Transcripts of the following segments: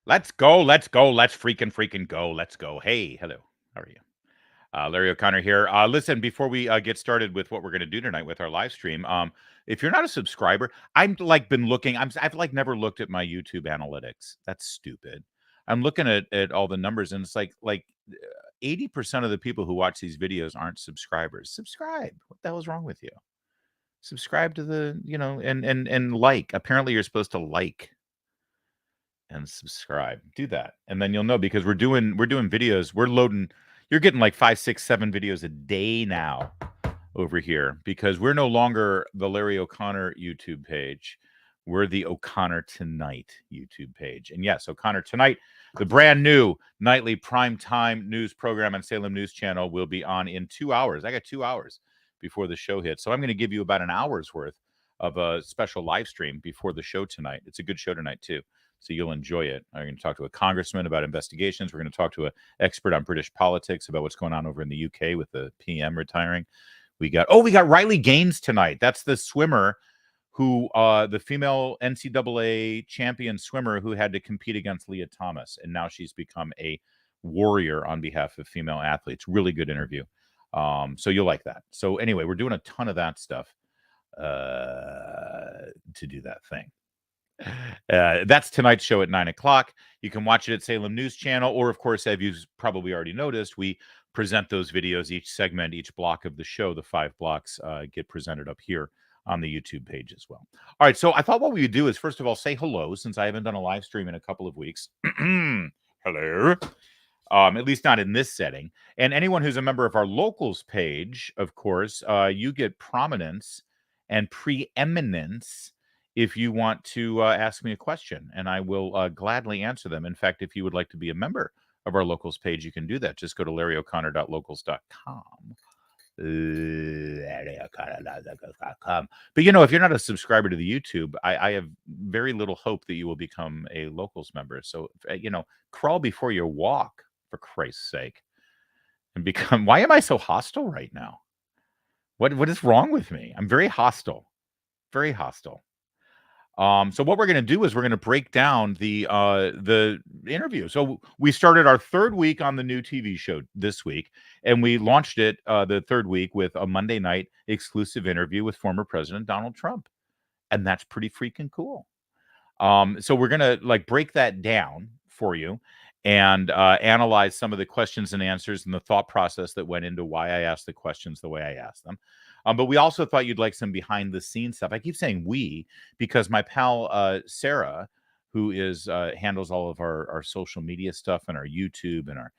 Let's go. Let's go. Let's freaking go. Let's go. Hey, hello. How are you? Larry O'Connor here. Listen, before we get started with what we're going to do tonight with our live stream, if you're not a subscriber, I'm like been looking. I've like never looked at my YouTube analytics. That's stupid. I'm looking at all the numbers, and it's like 80% of the people who watch these videos aren't subscribers. Subscribe. What the hell is wrong with you? Subscribe to the and like. Apparently, you're supposed to like and subscribe. Do that, and then you'll know because we're doing videos. We're loading. You're getting like 5, 6, 7 videos a day now over here because we're no longer the Larry O'Connor YouTube page. We're the O'Connor Tonight YouTube page. And yes, O'Connor Tonight, the brand new nightly primetime news program on Salem News Channel will be on in 2 hours. I got 2 hours before the show hits. So I'm going to give you about an hour's worth of a special live stream before the show tonight. It's a good show tonight, too. So you'll enjoy it. I'm going to talk to a congressman about investigations. We're going to talk to an expert on British politics about what's going on over in the UK with the PM retiring. We got Riley Gaines tonight. That's the swimmer who, the female NCAA champion swimmer who had to compete against Leah Thomas. And now she's become a warrior on behalf of female athletes. Really good interview. So you'll like that. So anyway, we're doing a ton of that stuff to do that thing. That's tonight's show at 9:00. You can watch it at Salem News Channel, or of course, as you've probably already noticed, we present those videos, each segment, each block of the show. The 5 blocks get presented up here on the YouTube page as well. All right, so I thought what we would do is first of all say hello, since I haven't done a live stream in a couple of weeks. Hello. At least not in this setting. And anyone who's a member of our locals page, of course, you get prominence and preeminence if you want to ask me a question, and I will gladly answer them. In fact, if you would like to be a member of our locals page, you can do that. Just go to larryo'connor.locals.com. larryo'connor.locals.com. But, if you're not a subscriber to the YouTube, I have very little hope that you will become a locals member. So, crawl before you walk, for Christ's sake. And become... Why am I so hostile right now? What is wrong with me? I'm very hostile. Very hostile. So what we're going to do is we're going to break down the interview. So we started our 3rd week on the new TV show this week, and we launched it the 3rd week with a Monday night exclusive interview with former President Donald Trump, and that's pretty freaking cool. So we're going to break that down for you and analyze some of the questions and answers and the thought process that went into why I asked the questions the way I asked them. But we also thought you'd like some behind the scenes stuff. I keep saying we because my pal Sarah, who is handles all of our social media stuff and our YouTube and our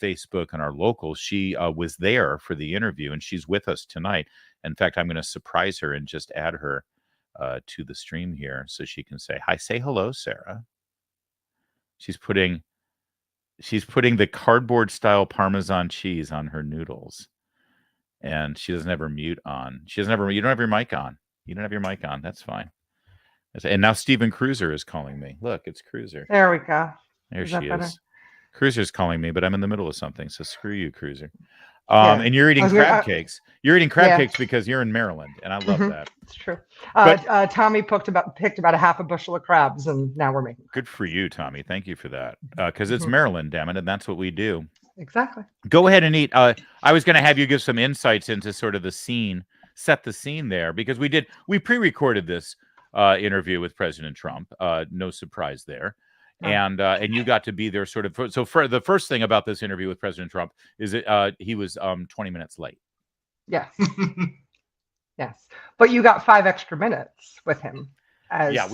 Facebook and our locals, she was there for the interview, and she's with us tonight. In fact, I'm going to surprise her and just add her to the stream here so she can say hi. Say hello, Sarah. She's putting the cardboard style Parmesan cheese on her noodles. And she doesn't have her mute on. You don't have your mic on. You don't have your mic on. That's fine. And now Stephen Cruiser is calling me. Look, it's Cruiser. There we go. There she is. Cruiser's calling me, but I'm in the middle of something. So screw you, Cruiser. Yeah. And you're eating crab cakes. You're eating crab cakes because you're in Maryland, and I love that. It's true. Tommy picked about a half a bushel of crabs, and now we're making. Good for you, Tommy. Thank you for that. Because it's Maryland, damn it, and that's what we do. Exactly. Go ahead and eat. I was going to have you give some insights into sort of the scene, set the scene there, because we pre-recorded this interview with President Trump. No surprise there. And you got to be there sort of. So for the first thing about this interview with President Trump is that he was 20 minutes late. Yes. Yes. But you got 5 extra minutes with him as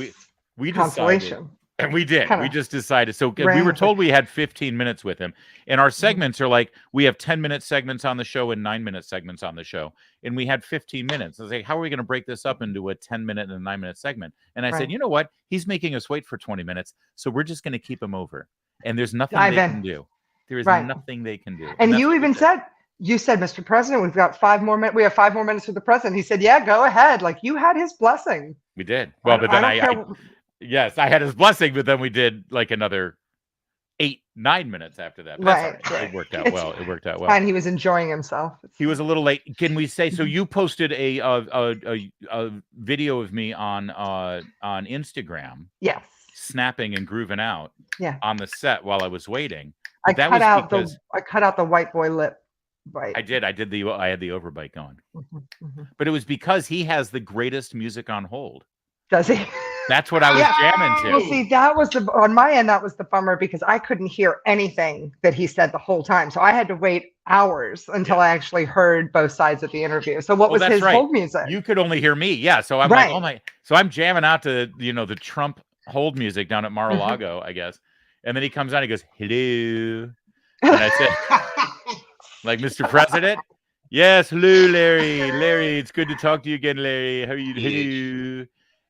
we consolation. And we did. We just decided. So we were told we had 15 minutes with him. And our segments are like, we have 10-minute segments on the show and 9-minute segments on the show. And we had 15 minutes. I was like, how are we going to break this up into a 10-minute and a 9-minute segment? And I said, you know what? He's making us wait for 20 minutes. So we're just going to keep him over. And there's nothing they can do. There is nothing they can do. And you even said, Mr. President, we've got 5 more minutes. We have 5 more minutes with the president. He said, yeah, go ahead. Like, you had his blessing. We did. Well, but then yes, I had his blessing, but then we did like another 8-9 minutes after that. Right. It worked out well. It worked out well. And he was enjoying himself. He was a little late. Can we say so? You posted a video of me on Instagram. Yes. snapping and grooving out Yeah. on the set while I was waiting. I But that cut was out because the white boy lip bite. I had the overbite going. Mm-hmm. But it was because he has the greatest music on hold. Does he? That's what I was jamming to. Well, see, that was on my end, that was the bummer because I couldn't hear anything that he said the whole time. So I had to wait hours until I actually heard both sides of the interview. So what was his hold music? You could only hear me. Yeah. So I'm like, oh my. So I'm jamming out to, the Trump hold music down at Mar-a-Lago, I guess. And then he comes out, he goes, hello. And I said, like, Mr. President? Yes, hello, Larry. Larry, it's good to talk to you again, Larry. How are you? Hello.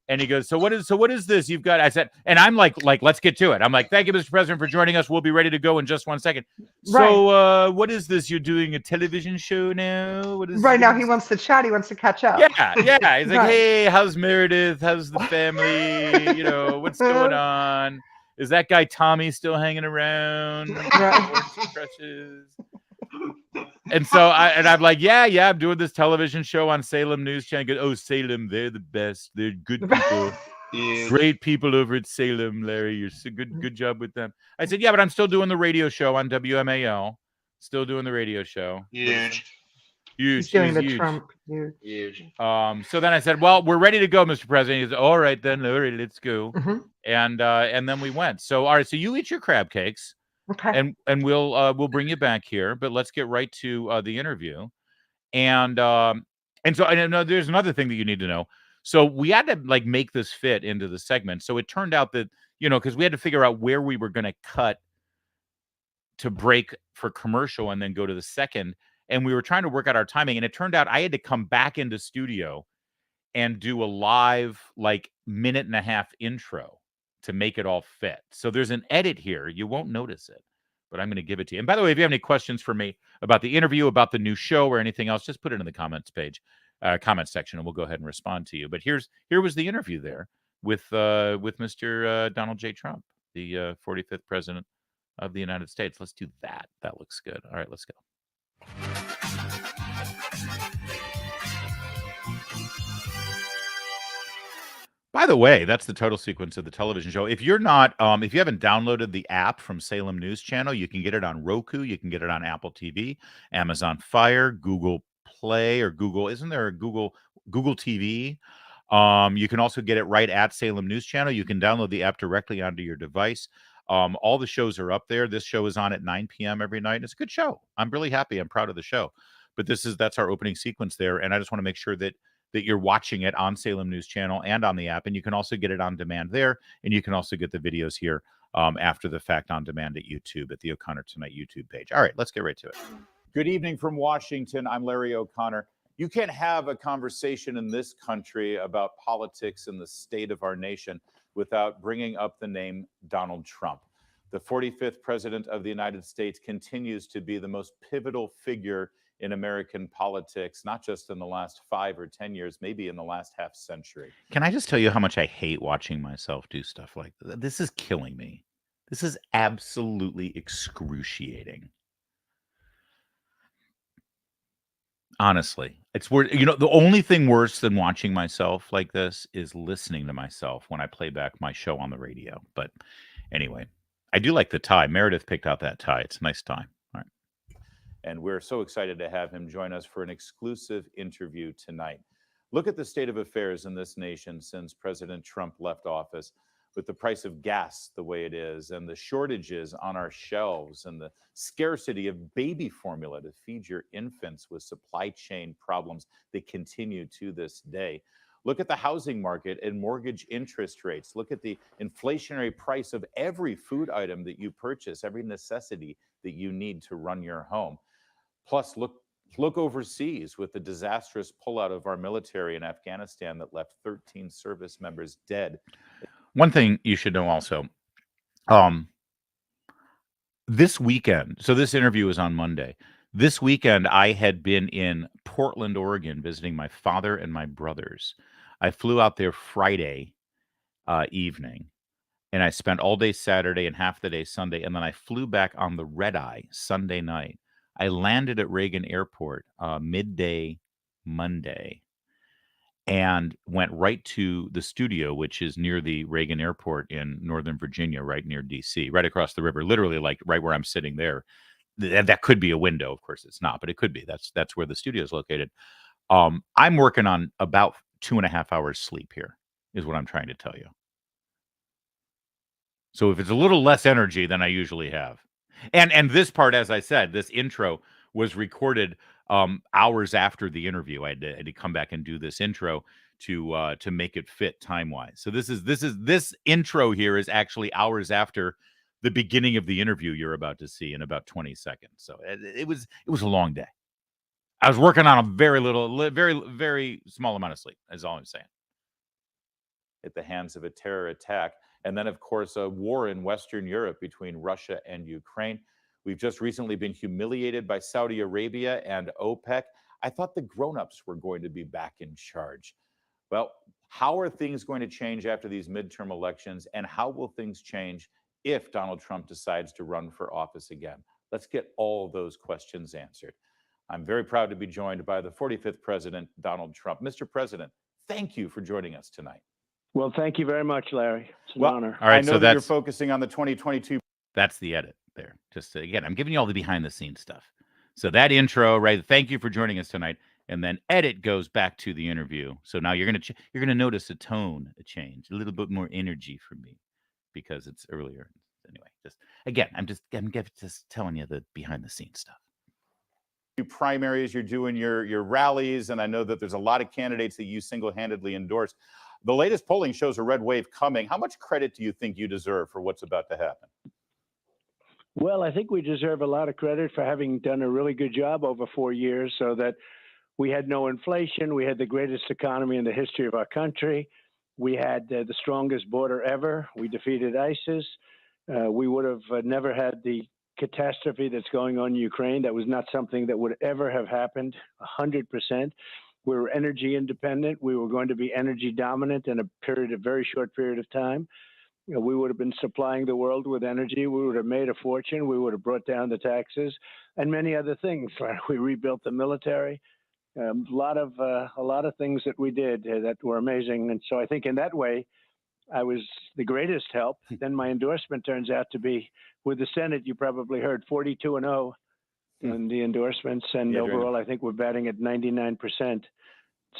And he goes, so what is this you've got? I said, and I'm like, let's get to it. I'm like, thank you, Mr. President, for joining us. We'll be ready to go in just 1 second. So what is this? You're doing a television show now? What is now he wants to chat. He wants to catch up. Yeah. He's like, hey, how's Meredith? How's the family? What's going on? Is that guy Tommy still hanging around? Crutches. And so I'm like, yeah, I'm doing this television show on Salem News Channel. Oh, Salem, they're the best. They're good people. Great people over at Salem, Larry. You're so good job with them. I said, yeah, but I'm still doing the radio show on WMAL. Still doing the radio show. Huge. He's doing the Trump. Huge. So then I said, well, we're ready to go, Mr. President. He said, all right, then, Larry, let's go. Mm-hmm. And then we went. So, all right, so you eat your crab cakes. Okay. And we'll bring you back here, but let's get right to the interview. And there's another thing that you need to know. So we had to make this fit into the segment. So it turned out that, because we had to figure out where we were going to cut to break for commercial and then go to the second. And we were trying to work out our timing. And it turned out I had to come back into studio and do a live minute and a half intro to make it all fit. So there's an edit here. You won't notice it, but I'm going to give it to you. And by the way, if you have any questions for me about the interview, about the new show, or anything else, just put it in the comments section, and we'll go ahead and respond to you. But here was the interview there with Mr. Donald J. Trump, the 45th president of the United States. Let's do that. That looks good. All right, let's go. By the way, that's the total sequence of the television show. If you're not, if you haven't downloaded the app from Salem News Channel, you can get it on Roku, you can get it on Apple TV, Amazon Fire, Google Play, or Google. Isn't there a Google TV? You can also get it right at Salem News Channel. You can download the app directly onto your device. All the shows are up there. This show is on at 9 p.m. every night. It's a good show. I'm really happy. I'm proud of the show. But that's our opening sequence there, and I just want to make sure that you're watching it on Salem News Channel and on the app. And you can also get it on demand there. And you can also get the videos here after the fact on demand at YouTube, at the O'Connor Tonight YouTube page. All right, let's get right to it. Good evening from Washington. I'm Larry O'Connor. You can't have a conversation in this country about politics and the state of our nation without bringing up the name Donald Trump. The 45th president of the United States continues to be the most pivotal figure in American politics, not just in the last 5 or 10 years, maybe in the last half century. Can I just tell you how much I hate watching myself do stuff like this? This is killing me. This is absolutely excruciating. Honestly, it's worth, the only thing worse than watching myself like this is listening to myself when I play back my show on the radio. But anyway, I do like the tie. Meredith picked out that tie. It's a nice tie. All right. And we're so excited to have him join us for an exclusive interview tonight. Look at the state of affairs in this nation since President Trump left office, with the price of gas the way it is, and the shortages on our shelves, and the scarcity of baby formula to feed your infants, with supply chain problems that continue to this day. Look at the housing market and mortgage interest rates. Look at the inflationary price of every food item that you purchase, every necessity that you need to run your home. Plus, look overseas with the disastrous pullout of our military in Afghanistan that left 13 service members dead. One thing you should know also, this weekend, so this interview is on Monday. This weekend, I had been in Portland, Oregon, visiting my father and my brothers. I flew out there Friday evening, and I spent all day Saturday and half the day Sunday, and then I flew back on the red eye Sunday night. I landed at Reagan Airport midday Monday, and went right to the studio, which is near the Reagan Airport in Northern Virginia, right near DC, right across the river, literally like right where I'm sitting there. That could be a window. Of course, it's not, but it could be. That's where the studio is located. I'm working on about 2.5 hours sleep here, is what I'm trying to tell you. So if it's a little less energy than I usually have, and this part, as I said, this intro was recorded hours after the interview. I had to come back and do this intro to make it fit time wise. So this intro here is actually hours after the beginning of the interview you're about to see in about 20 seconds. So it was a long day. I was working on a very small amount of sleep. Is all I'm saying. At the hands of a terror attack. And then, of course, a war in Western Europe between Russia and Ukraine. We've just recently been humiliated by Saudi Arabia and OPEC. I thought the grown-ups were going to be back in charge. Well, how are things going to change after these midterm elections, and how will things change if Donald Trump decides to run for office again? Let's get all of those questions answered. I'm very proud to be joined by the 45th President, Donald Trump. Mr. President, thank you for joining us tonight. Well, thank you very much, Larry. It's an honor. All right, I know that you're focusing on the 2022. That's the edit there. Just again, I'm giving you all the behind the scenes stuff. So that intro, right? Thank you for joining us tonight. And then edit goes back to the interview. So now you're gonna notice a tone, a change, a little bit more energy from me because it's earlier. Anyway, just again, I'm just telling you the behind the scenes stuff. Primaries, you're doing your rallies, and I know that there's a lot of candidates that you single-handedly endorse. The latest polling shows a red wave coming. How much credit do you think you deserve for what's about to happen? Well, I think we deserve a lot of credit for having done a really good job over 4 years so that we had no inflation. We had the greatest economy in the history of our country. We had the strongest border ever. We defeated ISIS. We would have never had the catastrophe that's going on in Ukraine. That was not something that would ever have happened, 100%. We were energy independent. We were going to be energy dominant in a very short period of time. You know, we would have been supplying the world with energy. We would have made a fortune. We would have brought down the taxes and many other things. Right? We rebuilt the military. A lot of things that we did that were amazing. And so I think in that way, I was the greatest help. Then my endorsement turns out to be with the Senate. You probably heard 42-0 in the endorsements, and overall, I think we're batting at 99%.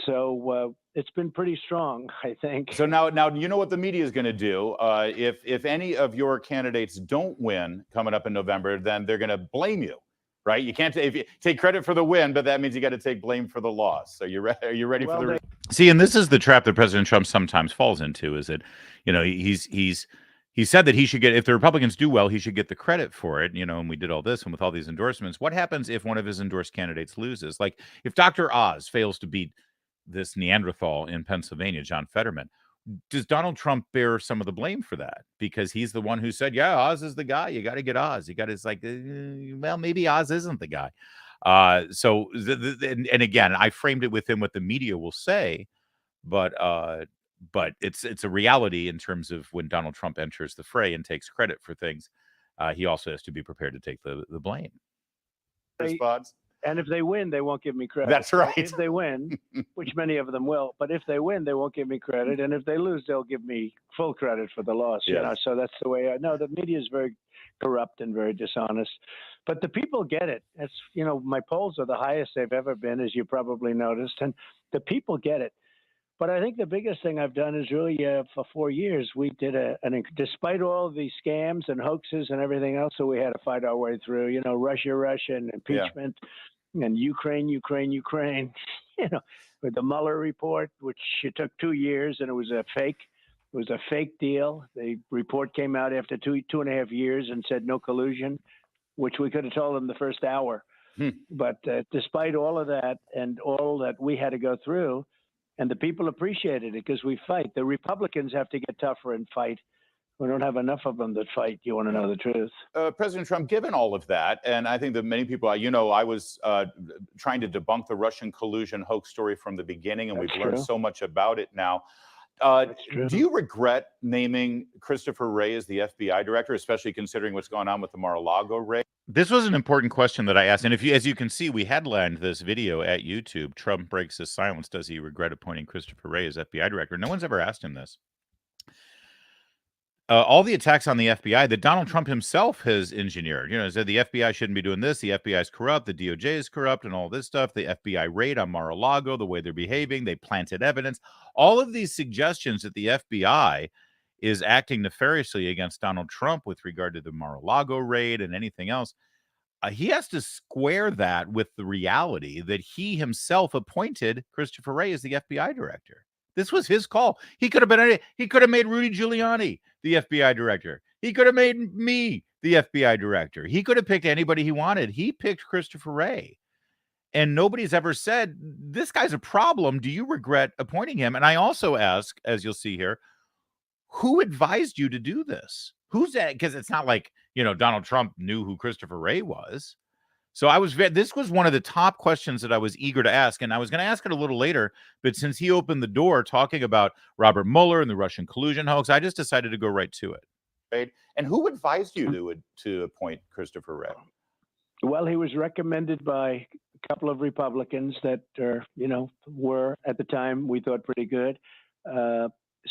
So it's been pretty strong, I think. So now you know what the media is going to do. If any of your candidates don't win coming up in November, then they're going to blame you, right? You can't if you take credit for the win, but that means you got to take blame for the loss. So are you ready for the? See, and this is the trap that President Trump sometimes falls into, is that, you know, he said that he should get, if the Republicans do well, he should get the credit for it, you know, and we did all this and with all these endorsements. What happens if one of his endorsed candidates loses? Like if Dr. Oz fails to beat this Neanderthal in Pennsylvania, John Fetterman, does Donald Trump bear some of the blame for that? Because he's the one who said, yeah, Oz is the guy. You got to get Oz. You got to, it's like, well, maybe Oz isn't the guy. And again, I framed it within what the media will say, but it's a reality in terms of when Donald Trump enters the fray and takes credit for things. He also has to be prepared to take the blame. And if they win, they won't give me credit. That's right. If they win, which many of them will, but if they win, they won't give me credit. And if they lose, they'll give me full credit for the loss. Yes. You know, so that's the way I know. The media is very corrupt and very dishonest. But the people get it. It's, you know, my polls are the highest they've ever been, as you probably noticed, and the people get it. But I think the biggest thing I've done is really for 4 years, we did despite all the scams and hoaxes and everything else that we had to fight our way through, you know, Russia and impeachment and Ukraine, you know, with the Mueller report, which it took 2 years and it was a fake deal. The report came out after 2.5 years and said no collusion, which we could have told them the first hour. But despite all of that and all that we had to go through, and the people appreciated it because we fight. The Republicans have to get tougher and fight. We don't have enough of them that fight. You want to know the truth. President Trump, given all of that, and I think that many people, you know, I was trying to debunk the Russian collusion hoax story from the beginning, and we've learned so much about it now. Do you regret naming Christopher Wray as the FBI director, especially considering what's going on with the Mar-a-Lago raid? This was an important question that I asked. And as you can see, we headlined this video at YouTube. Trump breaks his silence. Does he regret appointing Christopher Wray as FBI director? No one's ever asked him this. All the attacks on the FBI that Donald Trump himself has engineered, said the FBI shouldn't be doing this. The FBI is corrupt. The DOJ is corrupt and all this stuff. The FBI raid on Mar-a-Lago, the way they're behaving, they planted evidence. All of these suggestions that the FBI is acting nefariously against Donald Trump with regard to the Mar-a-Lago raid and anything else. He has to square that with the reality that he himself appointed Christopher Wray as the FBI director. This was his call. He could have made Rudy Giuliani the FBI director. He could have made me the FBI director. He could have picked anybody he wanted. He picked Christopher Wray. And nobody's ever said, this guy's a problem. Do you regret appointing him? And I also ask, as you'll see here, who advised you to do this? Who's that? Because it's not like, Donald Trump knew who Christopher Wray was. So this was one of the top questions that I was eager to ask, and I was going to ask it a little later, but since he opened the door talking about Robert Mueller and the Russian collusion hoax, I just decided to go right to it. Right. And who advised you to appoint Christopher Wray? Well, he was recommended by a couple of Republicans that were at the time we thought pretty good.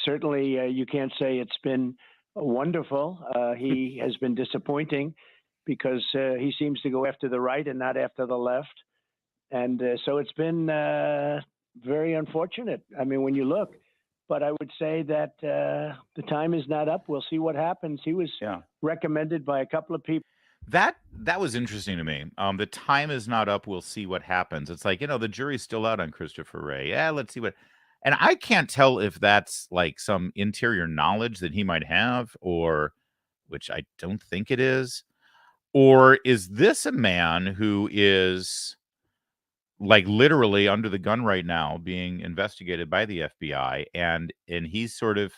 Certainly, you can't say it's been wonderful. He has been disappointing, because he seems to go after the right and not after the left. And so it's been very unfortunate. I mean, when you look, but I would say that the time is not up. We'll see what happens. He was recommended by a couple of people. That was interesting to me. The time is not up. We'll see what happens. It's like, the jury's still out on Christopher Wray. Yeah, let's see what. And I can't tell if that's like some interior knowledge that he might have, or, which I don't think it is. Or is this a man who is like literally under the gun right now being investigated by the FBI? And he's sort of,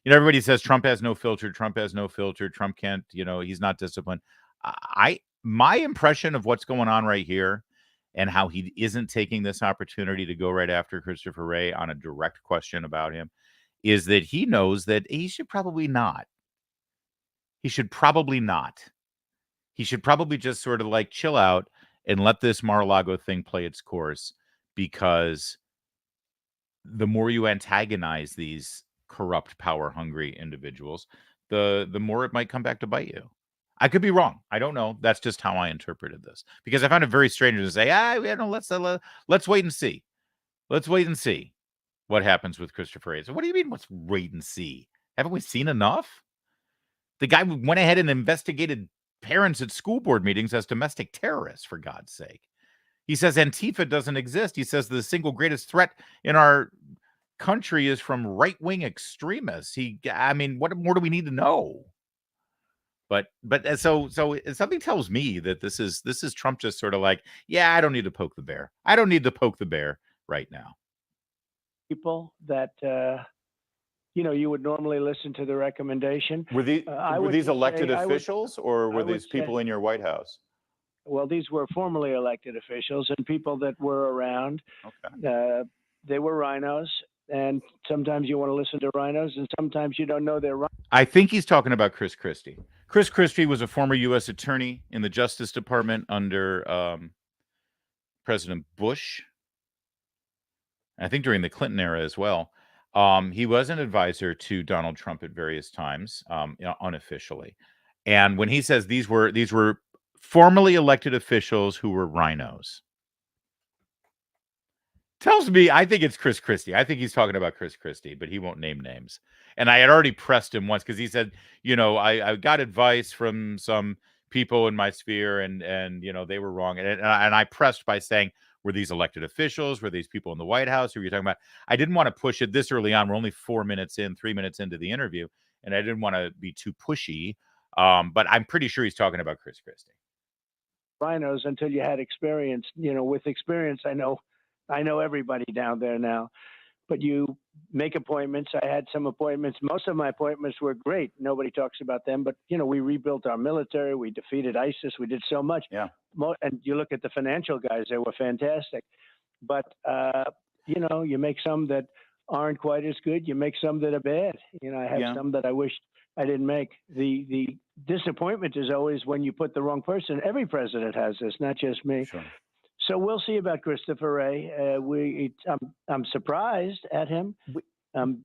everybody says Trump has no filter. Trump has no filter. Trump can't, he's not disciplined. My impression of what's going on right here and how he isn't taking this opportunity to go right after Christopher Wray on a direct question about him is that he knows that he should probably not. He should probably just sort of like chill out and let this Mar-a-Lago thing play its course, because the more you antagonize these corrupt, power-hungry individuals, the more it might come back to bite you. I could be wrong. I don't know. That's just how I interpreted this, because I found it very strange to say, let's wait and see. Let's wait and see what happens with Christopher Wray. So what do you mean, let's wait and see? Haven't we seen enough? The guy went ahead and investigated parents at school board meetings as domestic terrorists, for God's sake. He says Antifa doesn't exist. He says the single greatest threat in our country is from right-wing extremists. What more do we need to know? But so something tells me that this is Trump just sort of like, yeah, I don't need to poke the bear. I don't need to poke the bear right now. People that you would normally listen to the recommendation. Were these elected officials, or were these people in your White House? Well, these were formerly elected officials and people that were around. Okay. They were rhinos, and sometimes you want to listen to rhinos, and sometimes you don't know they're rhinos. I think he's talking about Chris Christie. Chris Christie was a former U.S. attorney in the Justice Department under President Bush. I think during the Clinton era as well. He was an advisor to Donald Trump at various times, unofficially. And when he says these were formerly elected officials who were rhinos, tells me I think it's Chris Christie. I think he's talking about Chris Christie, but he won't name names. And I had already pressed him once because he said, I got advice from some people in my sphere, and they were wrong. And I pressed by saying, were these elected officials? Were these people in the White House? Who were you talking about? I didn't want to push it this early on. We're only 3 minutes into the interview, and I didn't want to be too pushy. But I'm pretty sure he's talking about Chris Christie. Rhinos until you had experience. With experience, I know everybody down there now. But you make appointments. I had some appointments. Most of my appointments were great. Nobody talks about them. But, we rebuilt our military. We defeated ISIS. We did so much. Yeah. And you look at the financial guys, they were fantastic. But, you make some that aren't quite as good. You make some that are bad. You know, I have some that I wish I didn't make. The disappointment is always when you put the wrong person. Every president has this, not just me. Sure. So we'll see about Christopher Wray. I'm surprised at him.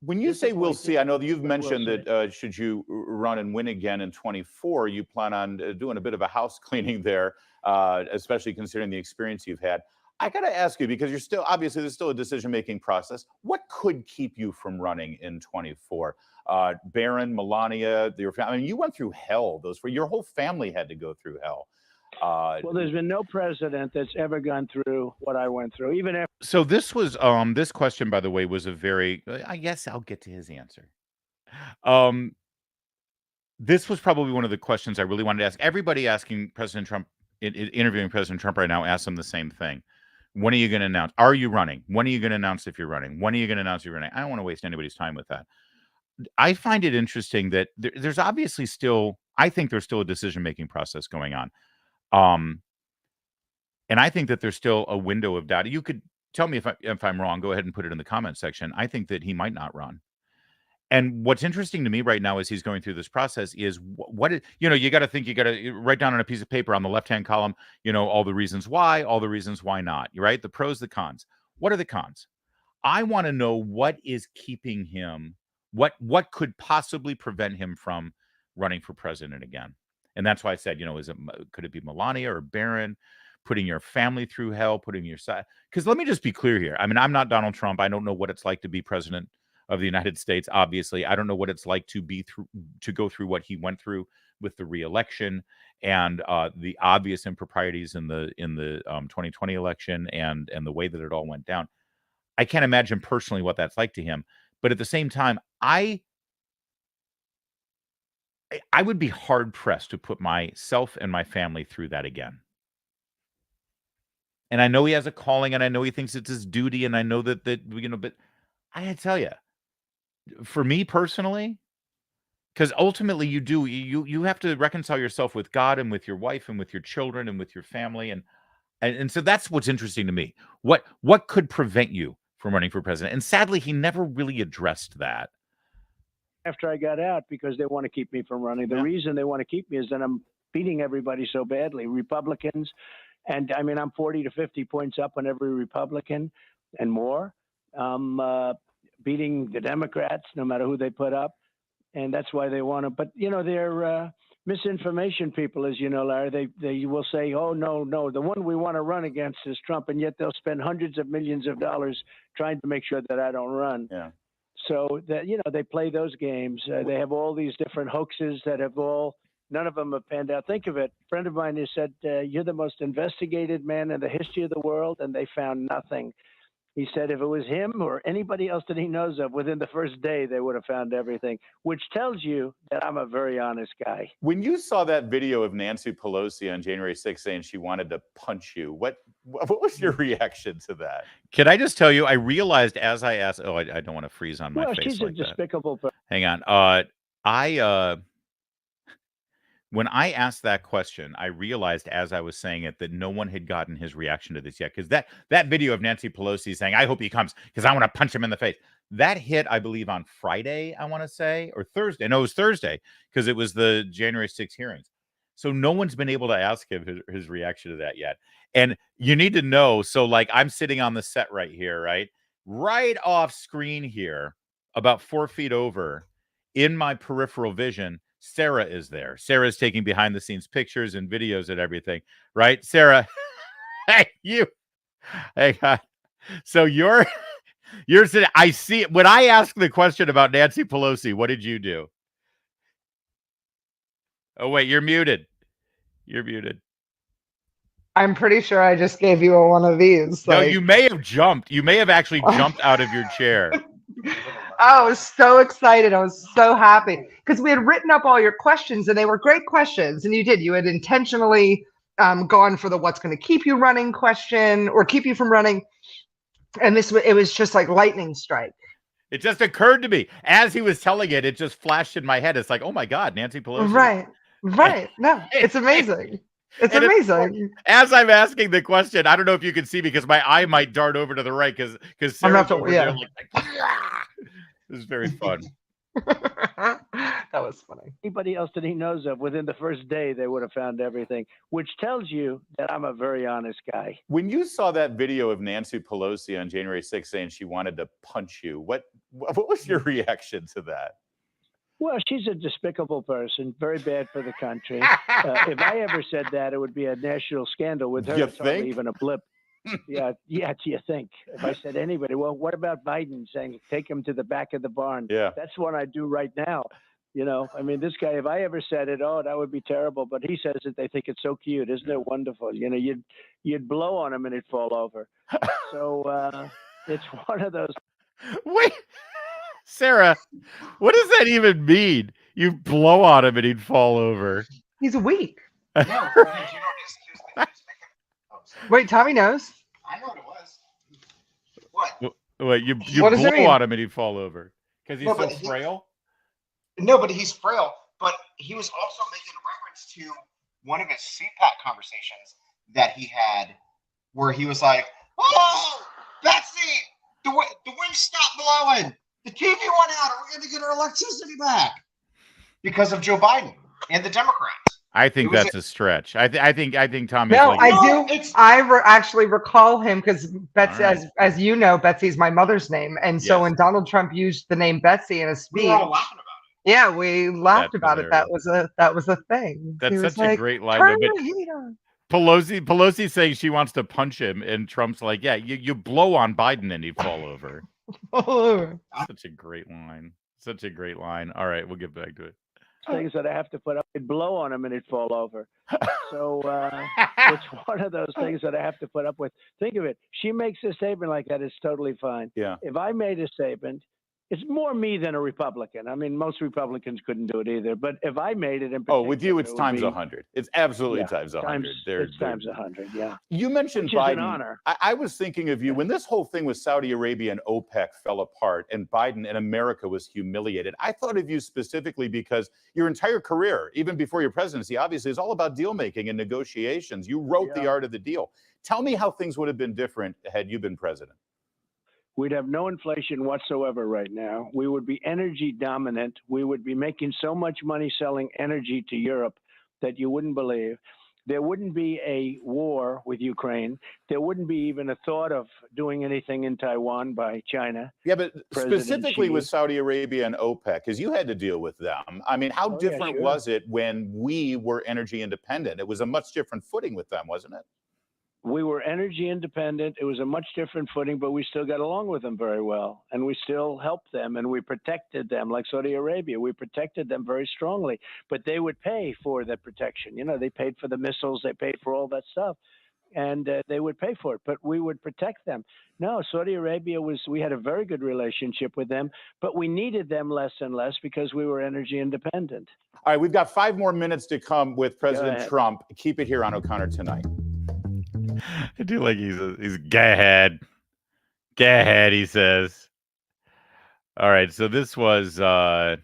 When you say we'll see, I know that you've mentioned that should you run and win again in 24, you plan on doing a bit of a house cleaning there, especially considering the experience you've had. I got to ask you, because you're still, obviously, there's still a decision-making process. What could keep you from running in 24? Barron, Melania, your family. I mean, you went through hell. Your whole family had to go through hell. Well, there's been no president that's ever gone through what I went through, even after. So this was this question, by the way, was a very. I guess I'll get to his answer. This was probably one of the questions I really wanted to ask. Everybody asking President Trump, interviewing President Trump right now, asked him the same thing. When are you going to announce? Are you running? When are you going to announce if you're running? When are you going to announce if you're running? I don't want to waste anybody's time with that. I find it interesting that there's obviously still, I think there's still a decision-making process going on. And I think that there's still a window of doubt. You could tell me if I'm wrong. Go ahead and put it in the comment section. I think that he might not run. And what's interesting to me right now as he's going through this process is you got to think, you got to write down on a piece of paper on the left-hand column, all the reasons why, all the reasons why not, right? The pros, the cons. What are the cons? I want to know what is keeping him, what could possibly prevent him from running for president again. And that's why I said, could it be Melania or Barron, putting your family through hell, putting your side? Because let me just be clear here. I mean, I'm not Donald Trump. I don't know what it's like to be president of the United States. Obviously, I don't know what it's like to go through what he went through with the re-election and the obvious improprieties in the 2020 election and the way that it all went down. I can't imagine personally what that's like to him. But at the same time, I would be hard pressed to put myself and my family through that again. And I know he has a calling, and I know he thinks it's his duty, and I know that but I gotta tell you, for me personally, because ultimately you have to reconcile yourself with God and with your wife and with your children and with your family, and so that's what's interesting to me. What could prevent you from running for president? And sadly, he never really addressed that. After I got out, because they want to keep me from running. The reason they want to keep me is that I'm beating everybody so badly. Republicans, and I mean, I'm 40 to 50 points up on every Republican and more. Beating the Democrats, no matter who they put up. And that's why they want to. But, they're misinformation people, as you know, Larry. They will say, oh, no, the one we want to run against is Trump. And yet they'll spend hundreds of millions of dollars trying to make sure that I don't run. Yeah. So that, they play those games. They have all these different hoaxes that none of them have panned out. Think of it. A friend of mine has said, you're the most investigated man in the history of the world, and they found nothing. He said if it was him or anybody else that he knows of, within the first day, they would have found everything, which tells you that I'm a very honest guy. When you saw that video of Nancy Pelosi on January 6th saying she wanted to punch you, what was your reaction to that? Can I just tell you, I realized as I asked, I don't want to freeze on my face she's like a despicable person. Hang on. When I asked that question, I realized as I was saying it that no one had gotten his reaction to this yet. Because that video of Nancy Pelosi saying, I hope he comes because I want to punch him in the face. That hit, I believe, on Friday, I want to say, or Thursday. No, it was Thursday because it was the January 6th hearings. So no one's been able to ask him his reaction to that yet. And you need to know, so like I'm sitting on the set right here, right off screen here, about 4 feet over in my peripheral vision, Sarah is there. Sarah's taking behind the scenes pictures and videos and everything, right? Sarah, hey, God. So you're sitting, I see, when I asked the question about Nancy Pelosi, what did you do? Oh, wait, you're muted. You're muted. I'm pretty sure I just gave you one of these. No, you may have jumped. You may have actually jumped out of your chair. I was so excited. I was so happy because we had written up all your questions and they were great questions. And you had intentionally gone for the what's going to keep you running question or keep you from running. And it was just like lightning strike. It just occurred to me as he was telling it. It just flashed in my head. It's like, oh my God, Nancy Pelosi. Right. No, it's amazing. It's And amazing. as I'm asking the question, I don't know if you can see because my eye might dart over to the right because I'm gonna have Sarah's to- over there yeah. like this is very fun. That was funny. Anybody else that he knows of, within the first day, they would have found everything, which tells you that I'm a very honest guy. When you saw that video of Nancy Pelosi on January 6th saying she wanted to punch you, what was your reaction to that? Well, she's a despicable person, very bad for the country. If I ever said that, it would be a national scandal. With her, You it's hardly think? even a blip. Yeah, do you think? If I said anybody, well, what about Biden saying take him to the back of the barn? Yeah. That's what I do right now. You know, I mean, this guy, if I ever said it, oh, that would be terrible. But he says it, they think it's so cute. Isn't it wonderful? You know, you'd blow on him and it'd fall over. So it's one of those. Wait, Sarah, what does that even mean? You blow on him and he'd fall over. He's weak. No, you know, he was making. Wait, Tommy knows. I know what it was. What? Wait, you What does it blow mean? on him and he'd fall over because he's No, so but he- frail. No, but he's frail. But he was also making reference to one of his CPAC conversations that he had, where he was like, "Oh, Betsy, the wind stopped blowing. The TV went out. We're going to get our electricity back because of Joe Biden and the Democrats." I think It was that's a stretch. I think Tommy's No, like, I No, do. it's- I actually recall him because Betsy, All right. as you know, Betsy's my mother's name, and so Yes. when Donald Trump used the name Betsy in a We speech, were all laughing about yeah, we laughed That's about it. That was a thing. That's He was such a like, great line, "Turn though, the but- heat on." Pelosi saying she wants to punch him, and Trump's like, "Yeah, you blow on Biden and he'd fall over." Such a great line. Such a great line. All right, we'll get back to it. Things that I have to put up, it'd blow on him and it'd fall over. So it's one of those things that I have to put up with. Think of it. She makes a statement like that, it's totally fine. Yeah. If I made a statement, it's more me than a Republican. I mean, most Republicans couldn't do it either. But if I made it in Oh, with you, particular, it's it would times be- 100. It's absolutely Yeah, times 100. It's times 100, yeah. You mentioned Which is Biden. an honor. I was thinking of you when this whole thing with Saudi Arabia and OPEC fell apart and Biden and America was humiliated. I thought of you specifically because your entire career, even before your presidency, obviously is all about deal making and negotiations. You wrote the Yeah. art of the deal. Tell me how things would have been different had you been president. We'd have no inflation whatsoever right now. We would be energy dominant. We would be making so much money selling energy to Europe that you wouldn't believe. There wouldn't be a war with Ukraine. There wouldn't be even a thought of doing anything in Taiwan by China. Yeah, but President specifically Xi. with Saudi Arabia and OPEC, because you had to deal with them. I mean, how Oh, yeah, different sure. was it when we were energy independent? It was a much different footing with them, wasn't it? We were energy independent. It was a much different footing, but we still got along with them very well. And we still helped them and we protected them, like Saudi Arabia. We protected them very strongly, but they would pay for that protection. You know, they paid for the missiles, they paid for all that stuff, and they would pay for it, but we would protect them. No, Saudi Arabia we had a very good relationship with them, but we needed them less and less because we were energy independent. All right, we've got 5 more minutes to come with President ahead. Trump. Keep it here on O'Connor Tonight. I do like he's go ahead, he says. All right, so this was so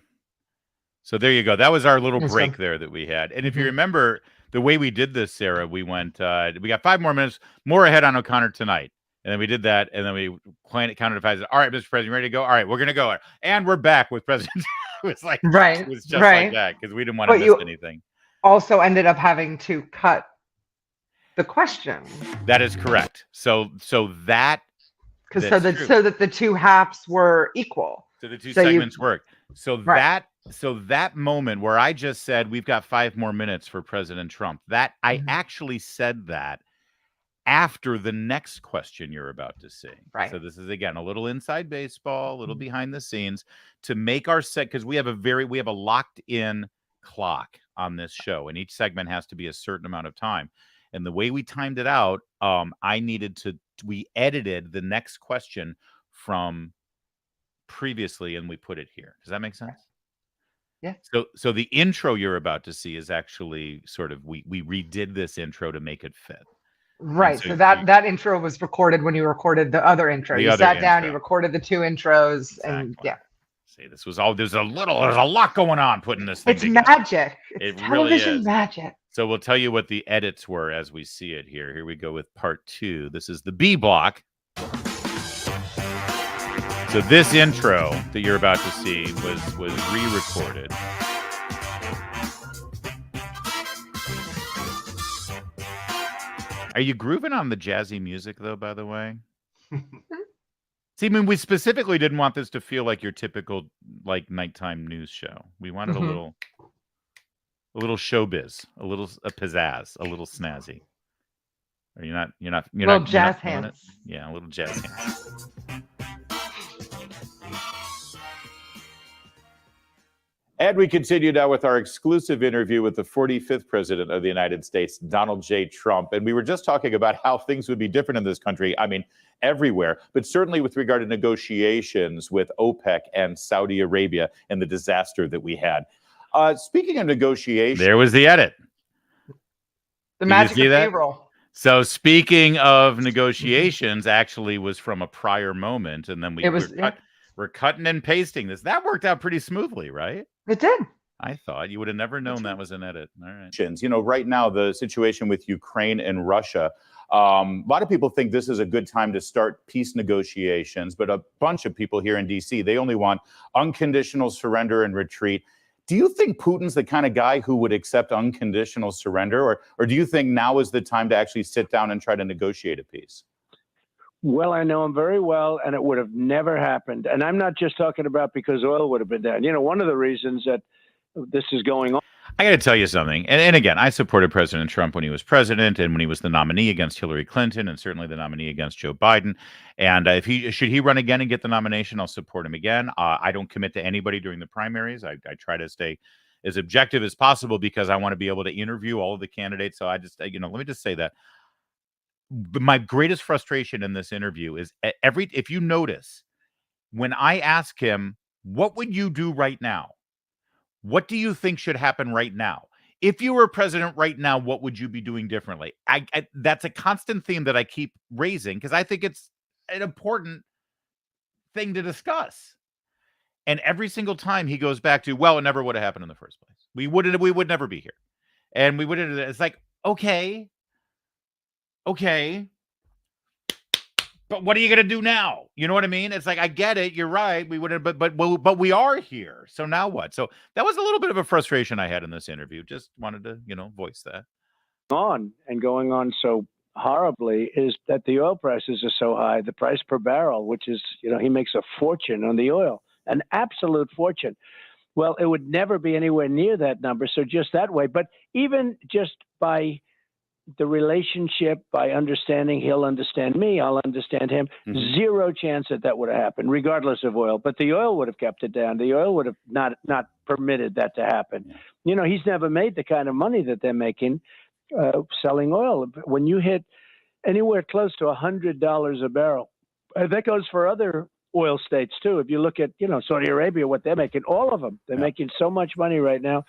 there you go. That was our little That's break fun. there that we had. And if you remember the way we did this, Sarah, we went we got 5 more minutes more ahead on O'Connor Tonight. And then we did that, and then we counted to 5. All right, Mr. President, ready to go? All right, we're gonna go. And we're back with President. It was like Right, it was just right. like that because we didn't want to But miss you- anything. Also ended up having to cut the question That is correct. So that because That's true. so that the two halves were equal. So the two So you- segments work. So Right. that moment where I just said we've got 5 more minutes for President Trump, that I Mhm. actually said that after the next question you're about to see. Right. So this is again a little inside baseball, a little Mhm. behind the scenes to make our set because we have a locked in clock on this show, and each segment has to be a certain amount of time. And the way we timed it out, we edited the next question from previously and we put it here. Does that make sense? Yeah. So the intro you're about to see is actually sort of we redid this intro to make it fit. Right. so So that intro was recorded when you recorded the other intro. The You other sat down, you intro. recorded the 2 intros, and Exactly. yeah. See, there's a lot going on putting this thing It's together. magic. It's It really television is. magic. So we'll tell you what the edits were as we see it here. Here we go with part 2. This is the B block. So this intro that you're about to see was re-recorded. Are you grooving on the jazzy music, though, by the way? See, I mean, we specifically didn't want this to feel like your typical, like, nighttime news show. We wanted a little showbiz, a pizzazz, a little snazzy. Are you not? You're little not jazz feeling hands. it? Yeah, a little jazz hands. And we continue now with our exclusive interview with the 45th president of the United States, Donald J. Trump. And we were just talking about how things would be different in this country. I mean, everywhere, but certainly with regard to negotiations with OPEC and Saudi Arabia and the disaster that we had. Speaking of negotiations. There was the edit. The Did magic you see of that? B-roll. So speaking of negotiations, actually was from a prior moment, and then we're cutting and pasting this. That worked out pretty smoothly, right? It did. I thought you would have never known that was an edit. All right. You know, right now, the situation with Ukraine and Russia, a lot of people think this is a good time to start peace negotiations, but a bunch of people here in D.C., they only want unconditional surrender and retreat. Do you think Putin's the kind of guy who would accept unconditional surrender, or do you think now is the time to actually sit down and try to negotiate a peace? Well, I know him very well, and it would have never happened. And I'm not just talking about because oil would have been down. You know, one of the reasons that this is going on. I got to tell you something. And again, I supported President Trump when he was president and when he was the nominee against Hillary Clinton and certainly the nominee against Joe Biden. And if should he run again and get the nomination, I'll support him again. I don't commit to anybody during the primaries. I try to stay as objective as possible because I want to be able to interview all of the candidates. So I just, let me just say that. My greatest frustration in this interview is if you notice, when I ask him, what would you do right now? What do you think should happen right now? If you were president right now, what would you be doing differently? That's a constant theme that I keep raising because I think it's an important thing to discuss. And every single time he goes back to, well, it never would have happened in the first place. We would never be here. And we wouldn't. It's like, okay. But what are you going to do now? You know what I mean? It's like, I get it. You're right. We wouldn't, but we are here. So now what? So that was a little bit of a frustration I had in this interview. Just wanted to, voice that. Going on so horribly is that the oil prices are so high, the price per barrel, which is, he makes a fortune on the oil, an absolute fortune. Well, it would never be anywhere near that number. So just that way, but even just by the relationship, by understanding, he'll understand me, I'll understand him. Mm-hmm. Zero chance that would have happened, regardless of oil. But the oil would have kept it down. The oil would have not permitted that to happen. Yeah. He's never made the kind of money that they're making selling oil. When you hit anywhere close to $100 a barrel, that goes for other oil states too. If you look at, Saudi Arabia, what they're making, all of them, they're making so much money right now.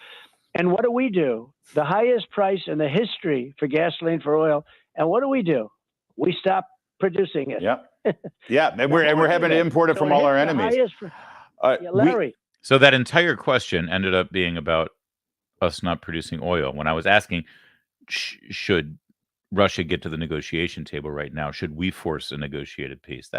And what do? The highest price in the history for gasoline, for oil. And what do? We stop producing it. Yeah. And we're having to import it from all our enemies. Larry. So that entire question ended up being about us not producing oil. When I was asking, should Russia get to the negotiation table right now? Should we force a negotiated peace?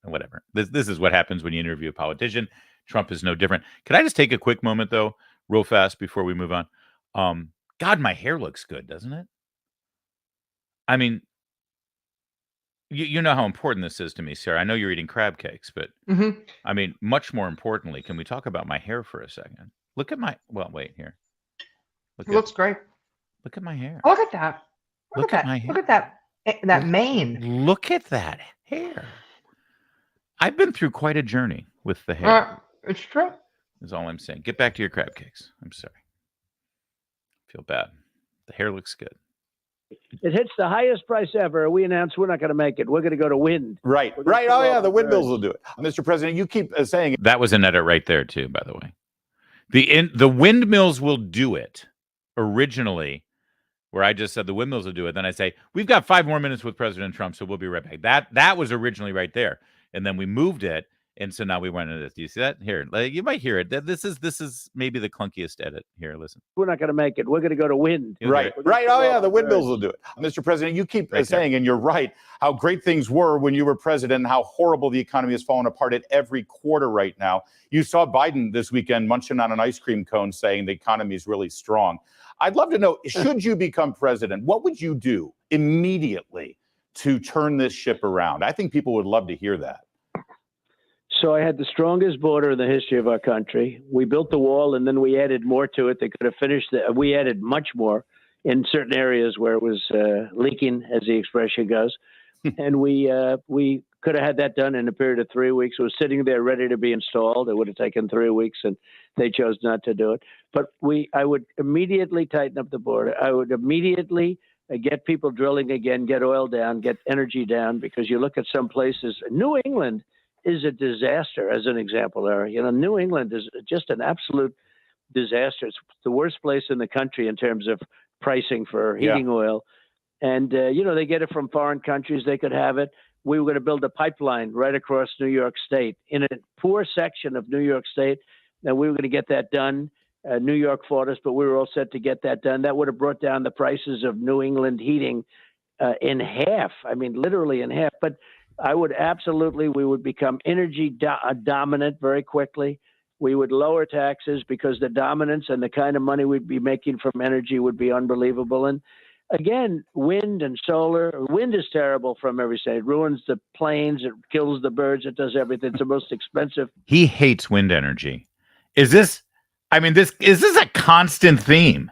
Whatever. This is what happens when you interview a politician. Trump is no different. Can I just take a quick moment, though? Real fast before we move on. God, my hair looks good, doesn't it? I mean, you know how important this is to me, Sarah. I know you're eating crab cakes, but I mean, much more importantly, can we talk about my hair for a second? Look at my, wait here. Looks great. Look at my hair. Look at that. Look at my hair. Look at that mane. Look at that hair. I've been through quite a journey with the hair. It's true. Is all I'm saying. Get back to your crab cakes. I'm sorry. Feel bad. The hair looks good. It hits the highest price ever. We announced we're not going to make it. We're going to go to wind. Right. Oh, yeah. The windmills will do it. Mr. President, you keep saying that was an edit right there, too, by the way. The windmills will do it. Originally, where I just said the windmills will do it. Then I say, we've got 5 more minutes with President Trump, so we'll be right back. That was originally right there. And then we moved it. And so now we went into this. Do you see that? Here, you might hear it. This is maybe the clunkiest edit. Here, listen. We're not going to make it. We're going to go to wind. Right. Oh, yeah. The windmills will do it. Mr. President, you keep saying, and you're right, how great things were when you were president and how horrible the economy has fallen apart at every quarter right now. You saw Biden this weekend munching on an ice cream cone saying the economy is really strong. I'd love to know, should you become president, what would you do immediately to turn this ship around? I think people would love to hear that. So I had the strongest border in the history of our country. We built the wall, and then we added more to it. They could have finished it. We added much more in certain areas where it was leaking, as the expression goes. And we could have had that done in a period of 3 weeks. It was sitting there ready to be installed. It would have taken 3 weeks, and they chose not to do it. But I would immediately tighten up the border. I would immediately get people drilling again, get oil down, get energy down, because you look at some places. New England is a disaster, as an example, Larry. You know, New England is just an absolute disaster. It's the worst place in the country in terms of pricing for heating oil. And, they get it from foreign countries. They could have it. We were going to build a pipeline right across New York State in a poor section of New York State. And we were going to get that done. New York fought us, but we were all set to get that done. That would have brought down the prices of New England heating in half. I mean, literally in half. But we would become energy dominant very quickly. We would lower taxes because the dominance and the kind of money we'd be making from energy would be unbelievable. And again, wind and solar. Wind is terrible from every side. It ruins the planes. It kills the birds. It does everything. It's the most expensive. He hates wind energy. Is this a constant theme?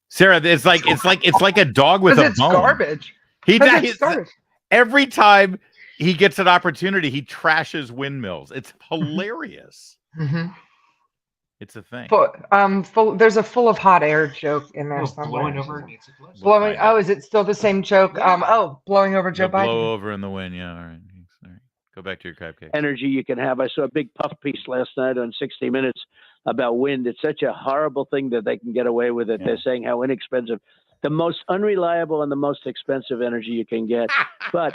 Sarah, it's like a dog with a bone. Garbage. It's garbage. Every time he gets an opportunity, he trashes windmills. It's hilarious. Mm-hmm. It's a thing. There's a full of hot air joke in there somewhere. Blowing over Nancy Pelosi. Is it still the same joke? Yeah. Blowing over Joe Biden. Blow over in the wind. Yeah, all right. Go back to your cupcake. Energy you can have. I saw a big puff piece last night on 60 Minutes about wind. It's such a horrible thing that they can get away with it. Yeah. They're saying how inexpensive. The most unreliable and the most expensive energy you can get. But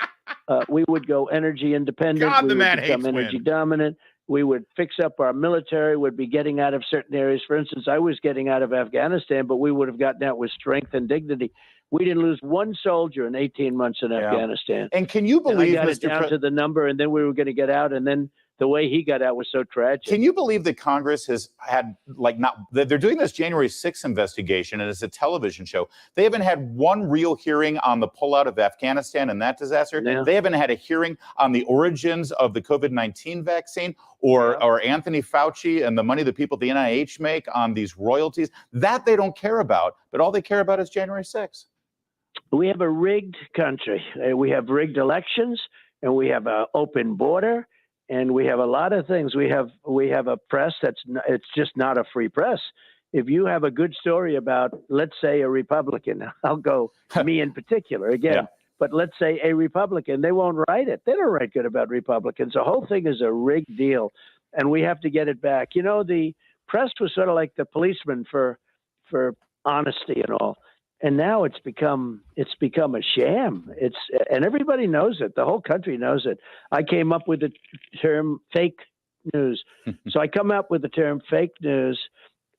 we would go energy independent. God, we the man would become hates energy wind. dominant. We would fix up our military, would be getting out of certain areas. For instance, I was getting out of Afghanistan, but we would have gotten out with strength and dignity. We didn't lose one soldier in 18 months in Afghanistan. And can you believe, I got it down to the number, and then we were going to get out, and then the way he got out was so tragic. Can you believe that Congress has had they're doing this January 6th investigation, and it's a television show. They haven't had one real hearing on the pullout of Afghanistan and that disaster. Yeah. They haven't had a hearing on the origins of the COVID-19 vaccine or Anthony Fauci and the money that people at the NIH make on these royalties. That they don't care about, but all they care about is January 6th. We have a rigged country. We have rigged elections, and we have an open border. And we have a lot of things. We have a press it's just not a free press. If you have a good story about, let's say, a Republican, I'll go me in particular again, but let's say a Republican, they won't write it. They don't write good about Republicans. The whole thing is a rigged deal, and we have to get it back. You know, the press was sort of like the policeman for honesty and all. And now it's become a sham. And everybody knows it. The whole country knows it. I came up with the term fake news. So I come up with the term fake news,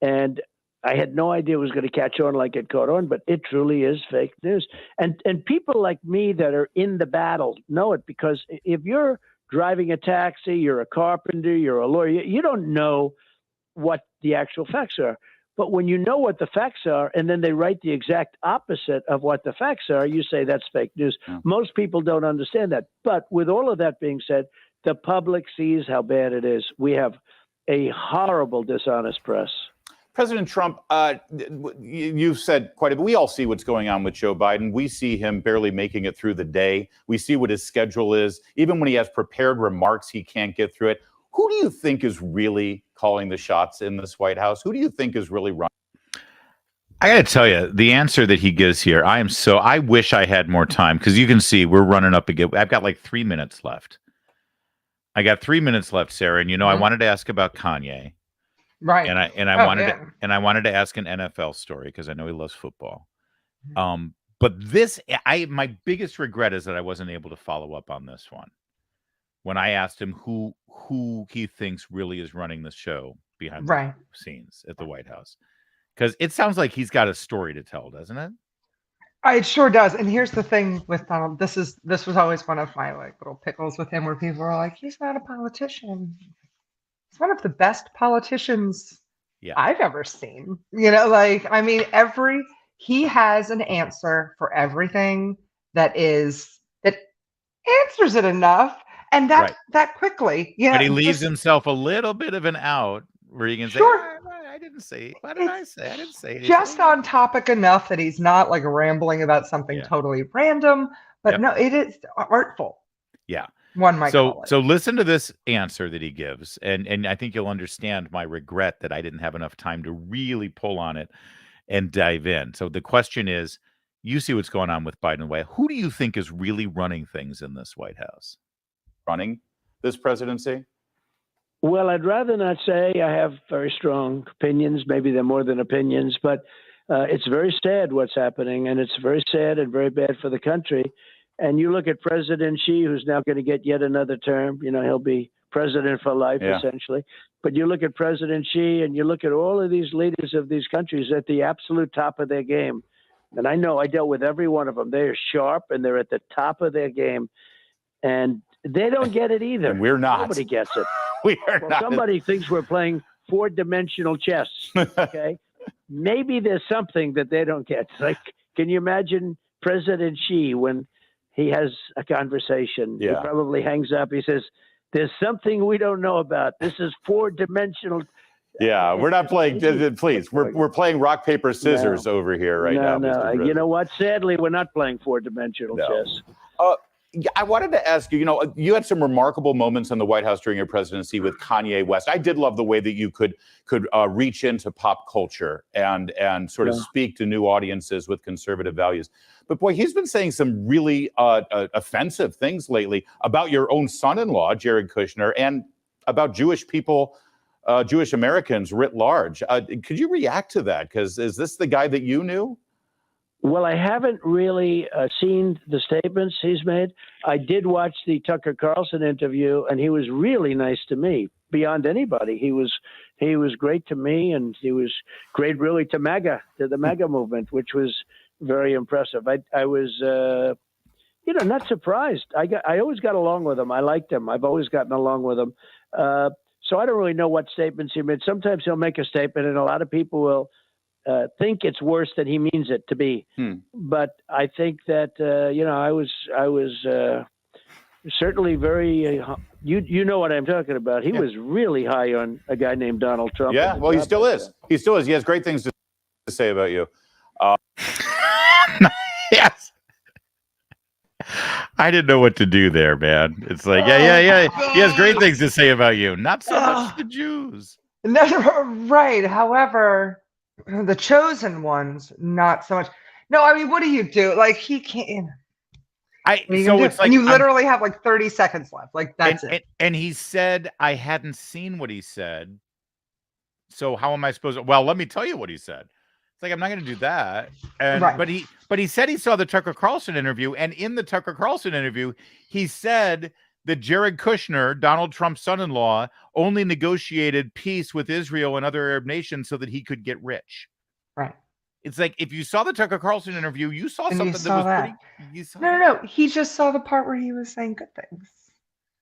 and I had no idea it was going to catch on like it caught on, but it truly is fake news. And people like me that are in the battle know it, because if you're driving a taxi, you're a carpenter, you're a lawyer, you don't know what the actual facts are. But when you know what the facts are, and then they write the exact opposite of what the facts are, you say that's fake news. Yeah. Most people don't understand that. But with all of that being said, the public sees how bad it is. We have a horrible, dishonest press. President Trump, you've said quite a bit. We all see what's going on with Joe Biden. We see him barely making it through the day. We see what his schedule is. Even when he has prepared remarks, he can't get through it. Who do you think is really calling the shots in this White House? Who do you think is really running? I got to tell you, the answer that he gives here, I wish I had more time, because you can see we're running up again. I've got like 3 minutes left. I got 3 minutes left, Sarah, and I wanted to ask about Kanye. Right. And I wanted to ask an NFL story, because I know he loves football. But my biggest regret is that I wasn't able to follow up on this one. when I asked him who he thinks really is running the show behind Right. the scenes at the White House. Because it sounds like he's got a story to tell, doesn't it? It sure does. And here's the thing with Donald. This was always one of my like little pickles with him, where people are like, he's not a politician. He's one of the best politicians I've ever seen. You know, like, I mean, he has an answer for everything that answers it enough, and that quickly. Yeah. But he leaves himself a little bit of an out where you can say, I didn't say. What did I say? I didn't say anything. Just on topic enough that he's not like rambling about something totally random. But no, it is artful. Yeah. One might call it. So listen to this answer that he gives, and I think you'll understand my regret that I didn't have enough time to really pull on it and dive in. So the question is, you see what's going on with Biden and White. Who do you think is really running things in this White House? Running this presidency? Well, I'd rather not say. I have very strong opinions. Maybe they're more than opinions, but it's very sad what's happening, and it's very sad and very bad for the country. And you look at President Xi, who's now going to get yet another term. You know, he'll be president for life, essentially. But you look at President Xi, and you look at all of these leaders of these countries at the absolute top of their game. And I know I dealt with every one of them. They're sharp, and they're at the top of their game. And they don't get it either. And we're not. Nobody gets it. We are not. Somebody thinks we're playing four-dimensional chess, okay? Maybe there's something that they don't get. Like, can you imagine President Xi when he has a conversation? He probably hangs up. He says, there's something we don't know about. This is four-dimensional. Yeah, we're not playing. Please, we're playing rock, paper, scissors over here right now. No, you know what? Sadly, we're not playing four-dimensional chess. I wanted to ask you, you know, you had some remarkable moments in the White House during your presidency with Kanye West. I did love the way that you could reach into pop culture and sort of speak to new audiences with conservative values. But boy, he's been saying some really offensive things lately about your own son-in-law, Jared Kushner, and about Jewish people, Jewish Americans writ large. Could you react to that? Because is this the guy that you knew? Well, I haven't really seen the statements he's made. I did watch the Tucker Carlson interview, and he was really nice to me, beyond anybody. He was great to me, and he was great, really, to the MAGA movement, which was very impressive. I was, not surprised. I always got along with him. I liked him. I've always gotten along with him. So I don't really know what statements he made. Sometimes he'll make a statement, and a lot of people will think it's worse than he means it to be. But I think that I was certainly very. You know what I'm talking about. He was really high on a guy named Donald Trump. Yeah, well, he still is. He still is. He has great things to say about you. Yes. I didn't know what to do there, man. It's like, yeah. He has great things to say about you. Not so much the Jews. Right. However, the chosen ones, not so much. No, I mean, what do you do? Like, he can't. It's like, and you literally have like 30 seconds left. Like, that's it. And he said, I hadn't seen what he said. So how am I supposed to? Well, let me tell you what he said. It's like, I'm not going to do that. And but he said he saw the Tucker Carlson interview, and in the Tucker Carlson interview, he said that Jared Kushner, Donald Trump's son-in-law, only negotiated peace with Israel and other Arab nations so that he could get rich. Right. It's like, if you saw the Tucker Carlson interview, you saw something that was pretty. No. He just saw the part where he was saying good things.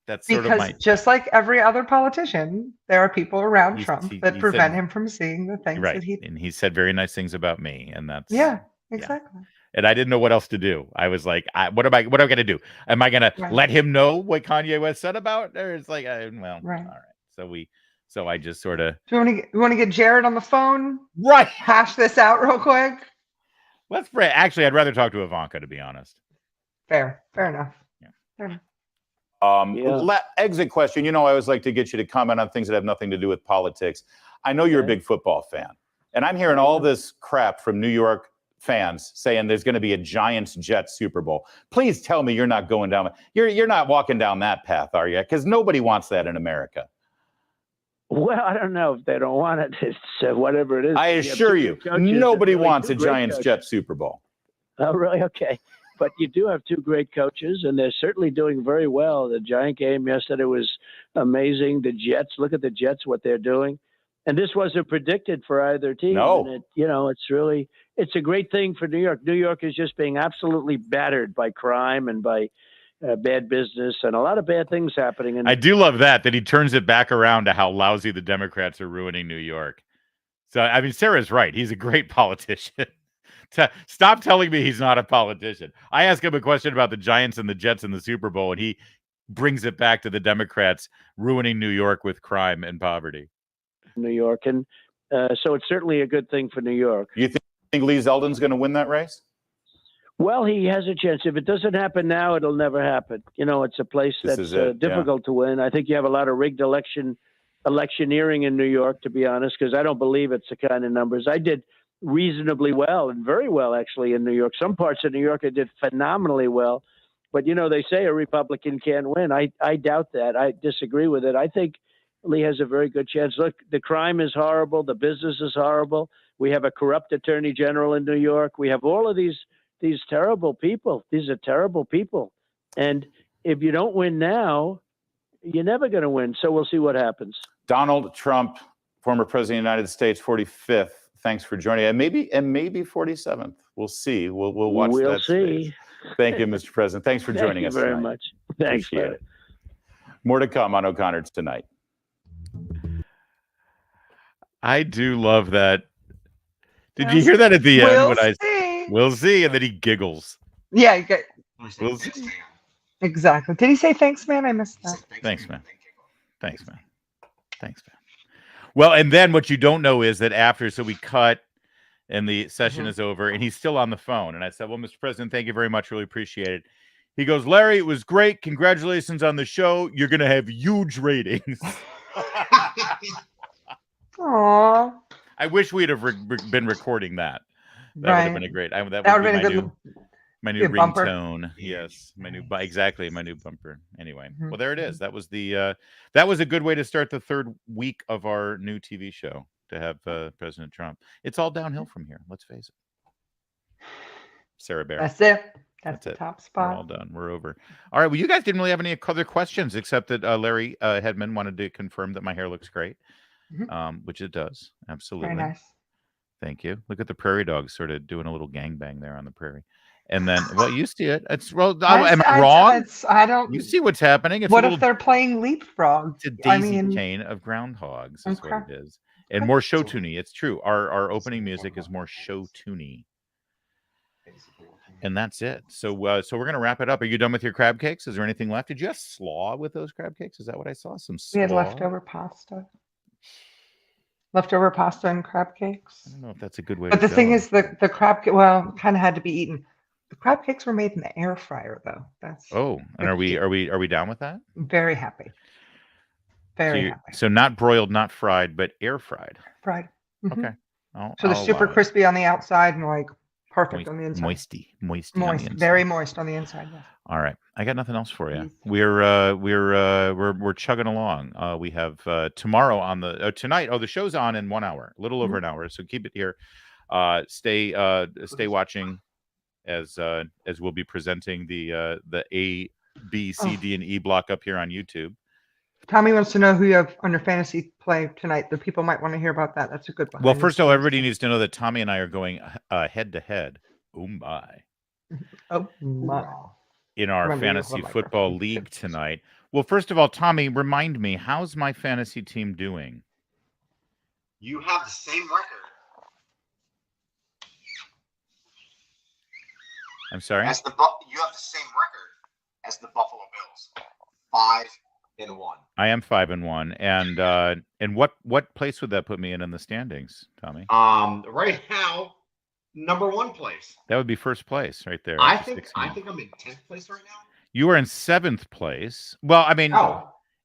That's sort of my. Just like every other politician, there are people around Trump that prevent him from seeing the things that he. And he said very nice things about me, and that's. Yeah, exactly. Yeah. And I didn't know what else to do. I was like, what am I going to do? Am I going to let him know what Kanye West said about? Or it's like, all right. So I just sort of. Do you want to get Jared on the phone? Right. Hash this out real quick. Let's pray. Actually, I'd rather talk to Ivanka, to be honest. Fair enough. Yeah. Fair enough. Exit question. You know, I always like to get you to comment on things that have nothing to do with politics. I know you're a big football fan, and I'm hearing all this crap from New York fans saying there's going to be a Giants-Jets Super Bowl. Please tell me you're not going down. You're not walking down that path, are you? Because nobody wants that in America. Well, I don't know if they don't want it. It's whatever it is. I assure you, nobody wants a Giants-Jets Super Bowl. Oh, really? Okay. But you do have two great coaches, and they're certainly doing very well. The Giant game yesterday was amazing. The Jets, look at the Jets, what they're doing. And this wasn't predicted for either team. No. And it's a great thing for New York. New York is just being absolutely battered by crime and by bad business and a lot of bad things happening. And I do love that he turns it back around to how lousy the Democrats are ruining New York. So, I mean, Sarah's right. He's a great politician. Stop telling me he's not a politician. I ask him a question about the Giants and the Jets in the Super Bowl, and he brings it back to the Democrats ruining New York with crime and poverty. New York. And so it's certainly a good thing for New York. You think Lee Zeldin's going to win that race? Well, he has a chance. If it doesn't happen now, it'll never happen. It's a place that's difficult to win. I think you have a lot of rigged electioneering in New York, to be honest, because I don't believe it's the kind of numbers. I did reasonably well and very well, actually, in New York. Some parts of New York I did phenomenally well. But, they say a Republican can't win. I doubt that. I disagree with it. I think Lee has a very good chance. Look, the crime is horrible. The business is horrible. We have a corrupt attorney general in New York. We have all of these terrible people. These are terrible people. And if you don't win now, you're never going to win. So we'll see what happens. Donald Trump, former president of the United States, 45th. Thanks for joining. And maybe 47th. We'll see. We'll watch that. We'll see. Space. Thank you, Mr. President. Thanks for joining us. Thank you very much. Thanks. Appreciate it. More to come on O'Connor tonight. I do love that. Did you hear that at the end? We'll see. And then he giggles. Yeah. We'll see. Exactly. Did he say thanks, man? I missed that. Thanks, man. Thanks, man. Well, and then what you don't know is that after, so we cut and the session is over and he's still on the phone. And I said, well, Mr. President, thank you very much. Really appreciate it. He goes, Larry, it was great. Congratulations on the show. You're going to have huge ratings. Aww. I wish we'd have been recording that. That would have been a great. That would be my new ringtone. Yes, my new bumper. Anyway, well, there it is. That was a good way to start the third week of our new TV show, to have President Trump. It's all downhill from here. Let's face it. Sarah Bear. That's it. That's the top spot. We're all done. We're over. All right. Well, you guys didn't really have any other questions, except that Larry Hedman wanted to confirm that my hair looks great, which it does. Absolutely. Very nice. Thank you. Look at the prairie dogs sort of doing a little gangbang there on the prairie. And then, well, you see it. Am I wrong? I don't. You see what's happening. What if they're playing leapfrog? It's a daisy chain of groundhogs is what it is. And more show tuney. It's true. Our opening music is more show tuney. And that's it. So we're going to wrap it up. Are you done with your crab cakes? Is there anything left? Did you have slaw with those crab cakes? Is that what I saw? Some slaw? We had leftover pasta. Leftover pasta and crab cakes. I don't know if that's a good way but to the thing is, the crab cake, well, kind of had to be eaten. The crab cakes were made in the air fryer, though. And are we down with that? Very happy. Very happy. So not broiled, not fried, but air fried. Fried. Okay. So they're super crispy on the outside and like perfect on the inside. Moist. Moist, on the inside. Very moist on the inside. Yes. All right. I got nothing else for you. We're chugging along. We have tomorrow on the tonight. Oh, the show's on in 1 hour, a little over an hour. So keep it here. Stay watching as we'll be presenting the A, B, C, D, and E block up here on YouTube. Tommy wants to know who you have on your fantasy play tonight. The people might want to hear about that. That's a good one. Well, first of all, everybody needs to know that Tommy and I are going head to head. Oh my. Oh my. In our fantasy football league tonight. Well, first of all, Tommy, remind me, how's my fantasy team doing? You have the same record. I'm sorry? You have the same record as the Buffalo Bills. 5-1. I am 5-1. And what place would that put me in the standings, Tommy? Right now, number 1 place. That would be first place right there. I think I'm in 10th place right now. You are in 7th place. Well, I mean,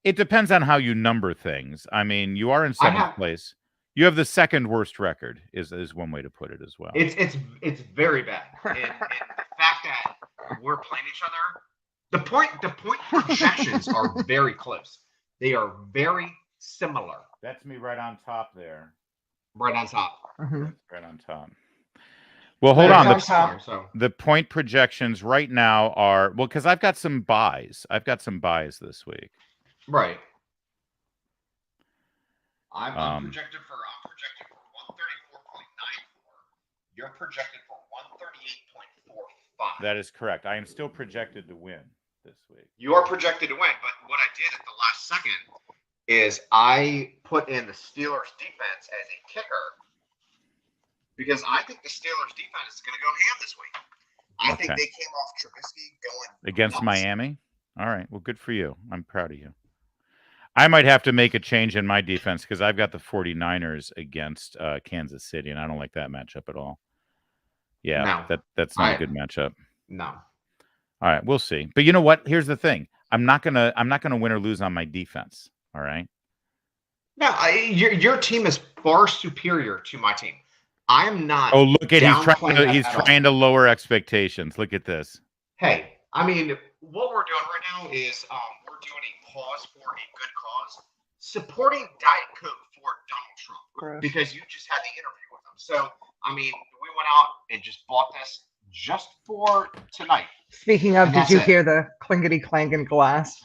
it depends on how you number things. I mean, you are in 7th place. You have the second worst record is one way to put it as well. It's very bad. And the fact that we're playing each other, the point projections are very close. They are very similar. That's me right on top there. Right on top. Mm-hmm. Right on top. Well, hold But on. it's on top. So The point projections right now are, well, because I've got some buys. I've got some buys this week. right. I'm Um, projected for 134.94. You're projected for 138.45. That is correct. I am still projected to win this week. You are projected to win, but what I did at the last second is I put in the Steelers defense as a kicker because I think the Steelers defense is going to go ham this week. I think Okay. they came off Trubisky going Against nuts. Miami? All right. Well, good for you. I'm proud of you. I might have to make a change in my defense because I've got the 49ers against Kansas City, and I don't like that matchup at all. Yeah, No. that's not a good matchup. No. All right, we'll see. But you know what? Here's the thing. I'm not gonna win or lose on my defense. All right. No, your team is far superior to my team. I am not. Oh, look at downplaying that he's at all. trying to lower expectations. Look at this. Hey, I mean, what we're doing right now is we're doing a pause for a good cause, supporting Diet Coke for Donald Trump Gross. because you just had the interview with him. So, I mean, we went out and just bought this just for tonight. Speaking of, And did that's you it. hear the clinkety clanking glass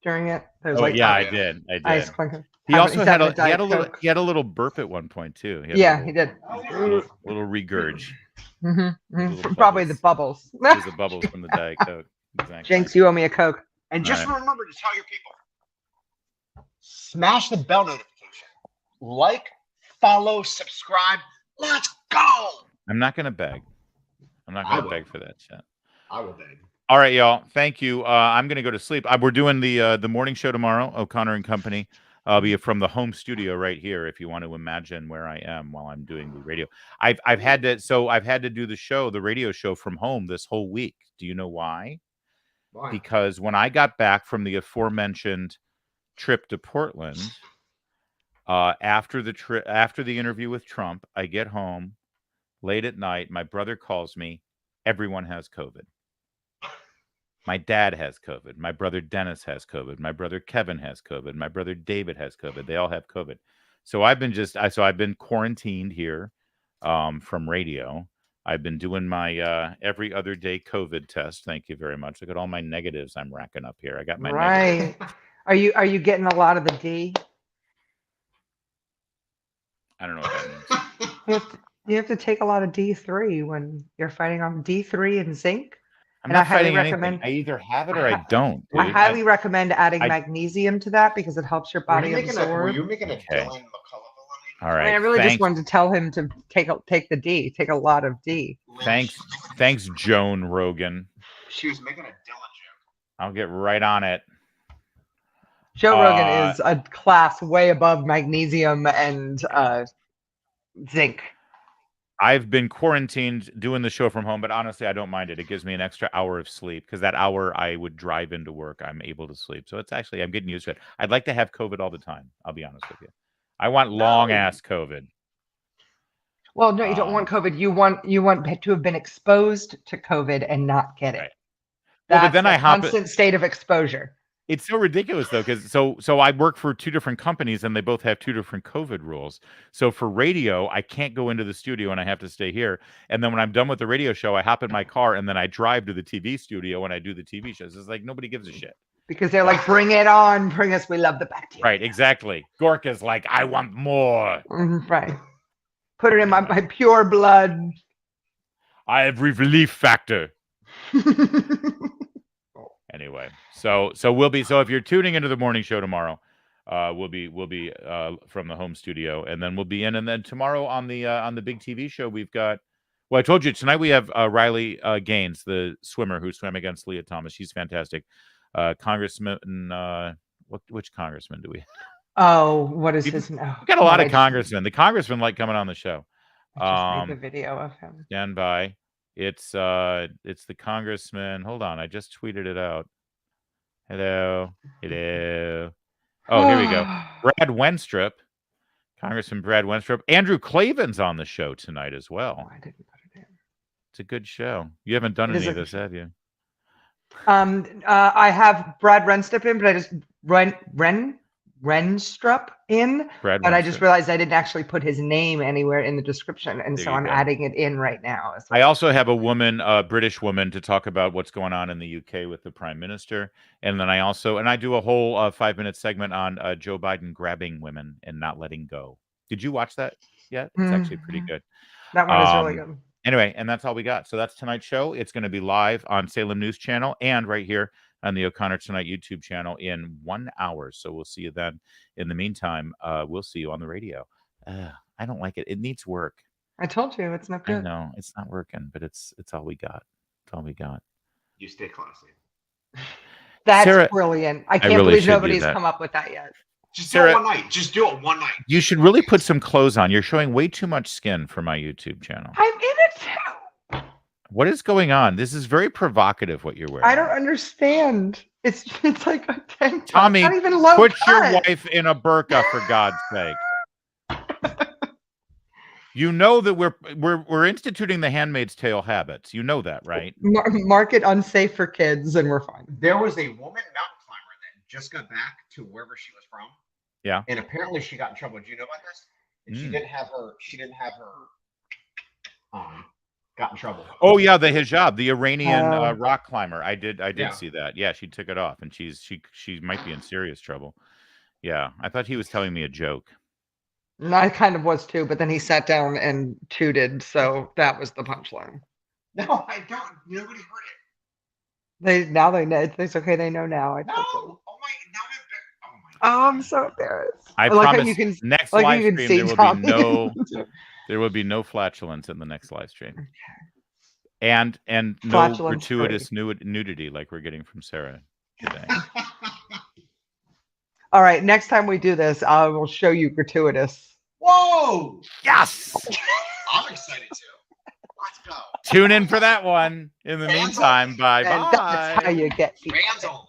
during it? There's Oh, yeah, I yeah. did. ice clinking. He also had having Diet a Coke. little burp at one point too. He Did. little regurge. Mm-hmm. Probably the bubbles. It was the bubbles from the Diet Coke. Exactly. Jinx, you owe me a Coke. And just All right. remember to tell your people, smash the bell notification, like, follow, subscribe. Let's go. I'm not gonna beg. I'm not I gonna will. beg for that shit. I will beg. All right, y'all. Thank you. I'm gonna go to sleep. We're doing the morning show tomorrow, O'Connor and Company. I'll be from the home studio right here. If you want to imagine where I am while I'm doing the radio, I've had to do the radio show from home this whole week. Do you know why? Why? Because when I got back from the aforementioned trip to Portland, after the interview with Trump, I get home late at night. My brother calls me. Everyone has COVID. My dad has COVID. My brother Dennis has COVID. My brother Kevin has COVID. My brother David has COVID. They all have COVID. So I've been quarantined here from radio. I've been doing my every other day COVID test. Thank you very much. Look at all my negatives I'm racking up here. I got my negatives. Right. Are you getting a lot of the D? I don't know what that means. You have to take a lot of D3 when you're fighting off D3 and zinc. I'm And I not highly fighting anything. recommend- I either have it or I don't. I dude. highly recommend adding I- magnesium to that because it helps your body Were absorb. you making a Okay. Dylan McCullough villainy? All right. I mean, I really just thanks, wanted to tell him to take the D, take a lot of D. thanks, Joan Rogan. She was making a Dylan joke. I'll get right on it. Joe Rogan is a class way above magnesium and zinc. I've been quarantined doing the show from home, but honestly, I don't mind it. It gives me an extra hour of sleep because that hour I would drive into work, I'm able to sleep. So it's actually, I'm getting used to it. I'd like to have COVID all the time. I'll be honest with you. I want long ass COVID. Well, no, you don't want COVID. You want to have been exposed to COVID and not get it. Right. Well, but That's then a I hop. constant state of exposure. It's so ridiculous though, because so I work for two different companies and they both have two different COVID rules. So for radio, I can't go into the studio and I have to stay here. And then when I'm done with the radio show, I hop in my car and then I drive to the TV studio and I do the TV shows. It's like nobody gives a shit. Because they're like, bring it on, bring us. We love the bacteria. Right, exactly. Gorka's like, I want more. Right. Put it in my pure blood. I have relief factor. Anyway, so we'll be. So if you're tuning into the morning show tomorrow, we'll be from the home studio, and then we'll be in. And then tomorrow on the big TV show, we've got. Well, I told you tonight we have Riley Gaines, the swimmer who swam against Leah Thomas. She's fantastic. Congressman, which congressman do we have? Oh, what is his name? We've got a lot of congressmen. The congressmen like coming on the show. I just made the video of him. Stand by. It's the congressman. Hold on, I just tweeted it out. Hello. Oh, here we go. Brad Wenstrup, Congressman Brad Wenstrup. Andrew Clavin's on the show tonight as well. I didn't put it in. It's a good show. You haven't done It is any of a- this, have you? I have Brad Wenstrup in, but I just Renstrup in, Brad but I just Wenstrup. realized I didn't actually put his name anywhere in the description, and There so you I'm go. adding it in right now. I also have a woman, a British woman, to talk about what's going on in the UK with the Prime Minister, and then I do a whole 5-minute segment on Joe Biden grabbing women and not letting go. Did you watch that yet? It's actually pretty good. That one is really good. Anyway, and that's all we got. So that's tonight's show. It's going to be live on Salem News Channel and right here on the O'Connor Tonight YouTube channel in 1 hour. So we'll see you then. In the meantime, we'll see you on the radio. I don't like it. It needs work. I told you it's not I good. know it's not working, but it's all we got. It's all we got. You stay classy. That's Sarah, brilliant. I can't really believe should do nobody's that. come up with that yet. Just Sarah- do it one night. Just do it one night. You should really put some clothes on. You're showing way too much skin for my YouTube channel. I'm in it too. What is going on? This is very provocative what you're wearing. I don't understand. It's like a tank top. Tommy, It's not even low put your cut. wife in a burqa for God's sake. You know that we're instituting the Handmaid's Tale habits. You know that, right? Mark it unsafe for kids, and we're fine. There was a woman mountain climber that just got back to wherever she was from. Yeah. And apparently she got in trouble. Do you know about this? And she didn't have her got in trouble. Oh yeah, the hijab, the Iranian rock climber. I did Yeah. see that. Yeah, she took it off, and she might be in serious trouble. Yeah, I thought he was telling me a joke. And I kind of was too, but then he sat down and tooted, so that was the punchline. No, I don't. Nobody heard it. They know. It's okay. They know now. I No. told them. Oh my. Now I'm. Oh my. Oh, I'm so embarrassed. I like how promise. you can- Next like live you can stream, see there will be no flatulence in the next live stream, and no Flatulence gratuitous nudity like we're getting from Sarah today. All right. Next time we do this, I will show you gratuitous. Whoa! Yes. I'm excited too. Let's go. Tune in for that one. In the Fans meantime, only. bye And bye. that's how you get people. Fans only.